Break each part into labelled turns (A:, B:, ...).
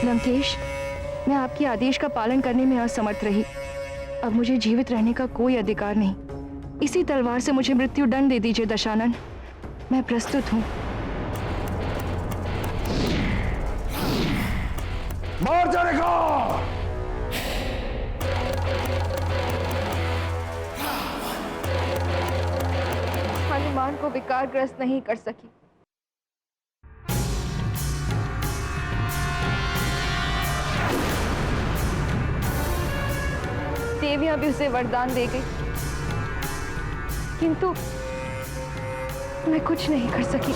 A: लंकेश, मैं आपके आदेश का पालन करने में असमर्थ रही। अब मुझे जीवित रहने का कोई अधिकार नहीं। इसी तलवार से मुझे मृत्यु दंड दे दीजिए दशानन। मैं प्रस्तुत हूँ।
B: मार जाएगा।
A: हनुमान को विकारग्रस्त नहीं कर सकी। देवियां भी उसे वरदान दे गई, किंतु मैं कुछ नहीं कर सकी।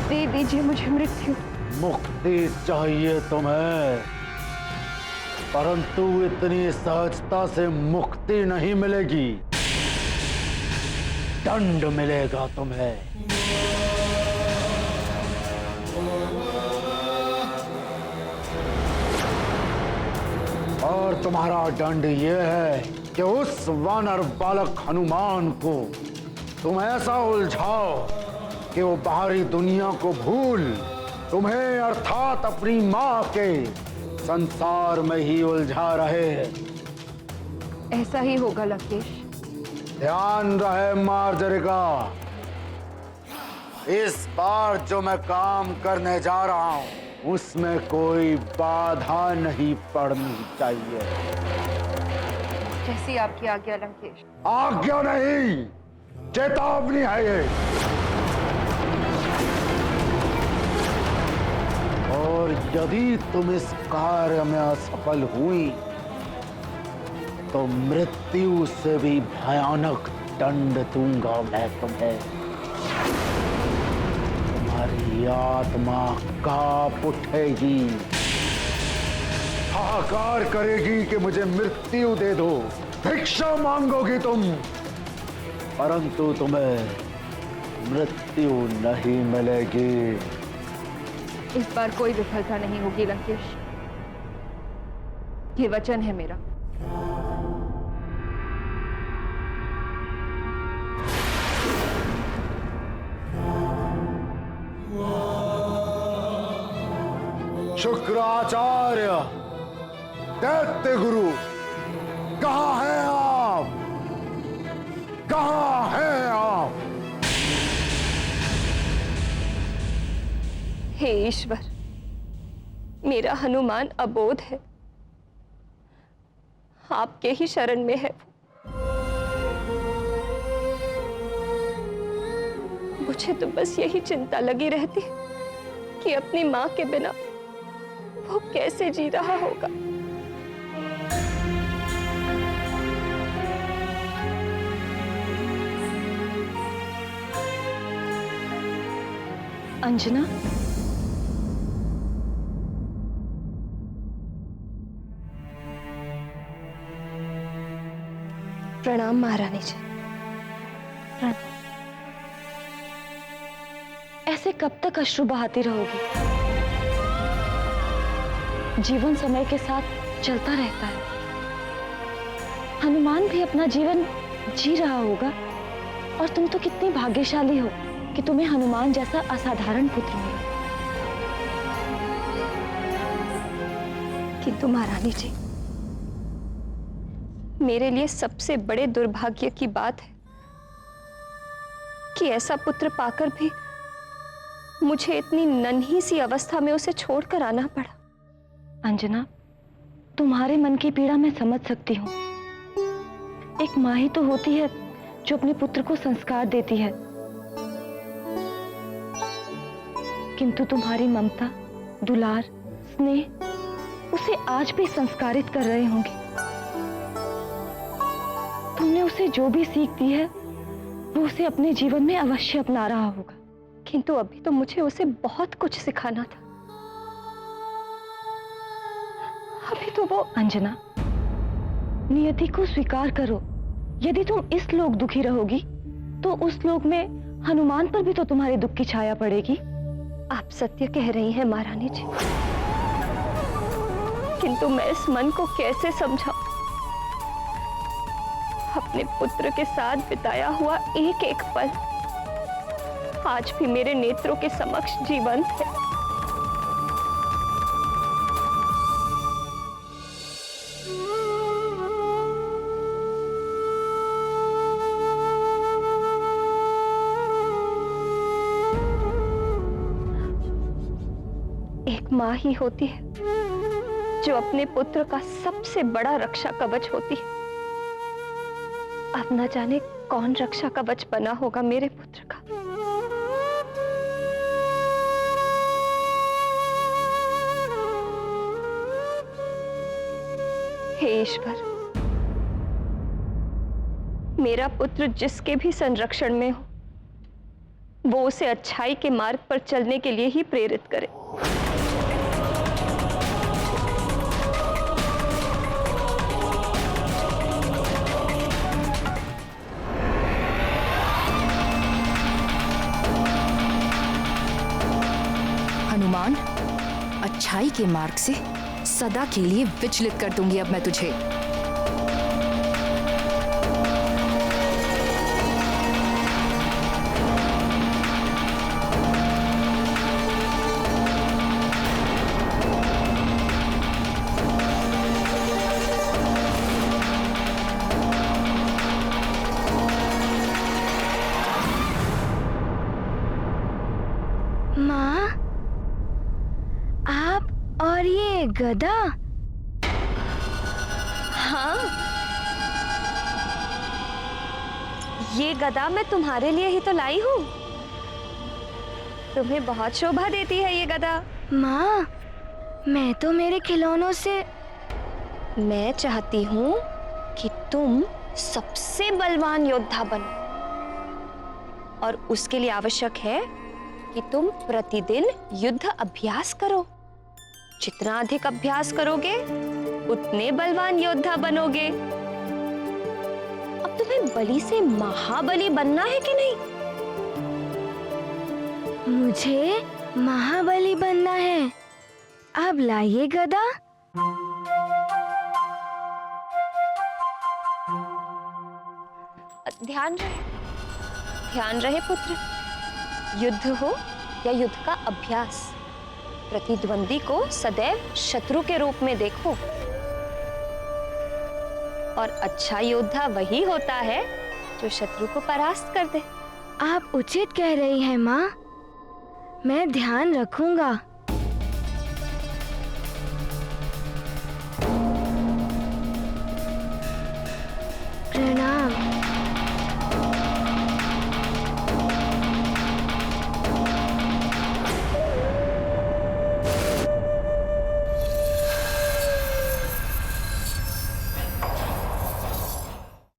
A: दे दीजिए मुझे मृत्यु।
B: मुक्ति चाहिए तुम्हें, परंतु इतनी सहजता से मुक्ति नहीं मिलेगी। दंड मिलेगा तुम्हें। और तुम्हारा दंड यह है कि उस वानर बालक हनुमान को तुम ऐसा उलझाओ कि वो बाहरी दुनिया को भूल तुम्हें अर्थात अपनी मां के संसार में ही उलझा रहे।
A: ऐसा ही होगा लंकेश।
B: ध्यान रहे मार्जरिका, इस बार जो मैं काम करने जा रहा हूं उसमें कोई बाधा नहीं पड़नी चाहिए।
A: जैसी आपकी आज्ञा लंकेश।
B: आज्ञा नहीं, चेतावनी है ये। और यदि तुम इस कार्य में असफल हुई तो मृत्यु से भी भयानक दंड दूंगा मैं तुम्हें। तुम्हारी आत्मा कांप उठेगी, हाहाकार करेगी कि मुझे मृत्यु दे दो, भिक्षा मांगोगी तुम, परंतु तुम्हें मृत्यु नहीं मिलेगी।
A: इस बार कोई विफलता नहीं होगी लंकेश, ये वचन है मेरा।
B: शुक्राचार्य, दैत्य गुरु, कहाँ हैं आप? कहाँ हैं आप?
C: हे ईश्वर, मेरा हनुमान अबोध है, आपके ही शरण में है वो। मुझे तो बस यही चिंता लगी रहती कि अपनी मां के बिना वो कैसे जी रहा होगा।
A: अंजना,
C: प्रणाम महारानी जी।
D: ऐसे कब तक अश्रु बहाती रहोगी? जीवन समय के साथ चलता रहता है। हनुमान भी अपना जीवन जी रहा होगा, और तुम तो कितनी भाग्यशाली हो कि तुम्हें हनुमान जैसा असाधारण पुत्र मिला।
C: किंतु महारानी जी, मेरे लिए सबसे बड़े दुर्भाग्य की बात है कि ऐसा पुत्र पाकर भी मुझे इतनी नन्ही सी अवस्था में उसे छोड़कर आना पड़ा।
D: अंजना, तुम्हारे मन की पीड़ा मैं समझ सकती हूँ। एक माँ ही तो होती है जो अपने पुत्र को संस्कार देती है, किंतु तुम्हारी ममता, दुलार, स्नेह उसे आज भी संस्कारित कर रहे होंगे। तुमने उसे जो भी सीख दी है वो उसे अपने जीवन में अवश्य अपना रहा होगा।
C: किंतु अभी तो मुझे उसे बहुत कुछ सिखाना था। अभी तो वो।
D: अंजना, नियति को स्वीकार करो। यदि तुम इस लोक दुखी रहोगी तो उस लोक में हनुमान पर भी तो तुम्हारे दुख की छाया पड़ेगी।
C: आप सत्य कह रही हैं महारानी जी, किंतु मैं इस मन को कैसे समझाऊं? अपने पुत्र के साथ बिताया हुआ एक एक पल आज भी मेरे नेत्रों के समक्ष जीवंत है। एक माँ ही होती है जो अपने पुत्र का सबसे बड़ा रक्षा कवच होती है। अब न जाने कौन रक्षा कवच बना होगा मेरे पुत्र का। हे ईश्वर, मेरा पुत्र जिसके भी संरक्षण में हो, वो उसे अच्छाई के मार्ग पर चलने के लिए ही प्रेरित करे।
A: हनुमान, अच्छाई के मार्ग से सदा के लिए विचलित कर दूंगी अब मैं तुझे।
D: माँ, आप और ये गधा?
C: हाँ, ये गदा मैं तुम्हारे लिए ही तो लाई हूँ। तुम्हें बहुत शोभा देती है ये गदा।
D: माँ, मैं तो मेरे खिलौनों से।
C: मैं चाहती हूँ कि तुम सबसे बलवान योद्धा बनो, और उसके लिए आवश्यक है कि तुम प्रतिदिन युद्ध अभ्यास करो। जितना अधिक अभ्यास करोगे उतने बलवान योद्धा बनोगे। अब तुम्हें बलि से महाबली बनना है कि नहीं?
D: मुझे महाबली बनना है। अब लाइए गदा।
C: ध्यान रहे पुत्र। युद्ध हो या युद्ध का अभ्यास, प्रतिद्वंदी को सदैव शत्रु के रूप में देखो। और अच्छा योद्धा वही होता है जो शत्रु को परास्त कर दे।
D: आप उचित कह रही हैं माँ, मैं ध्यान रखूंगा। प्रणाम।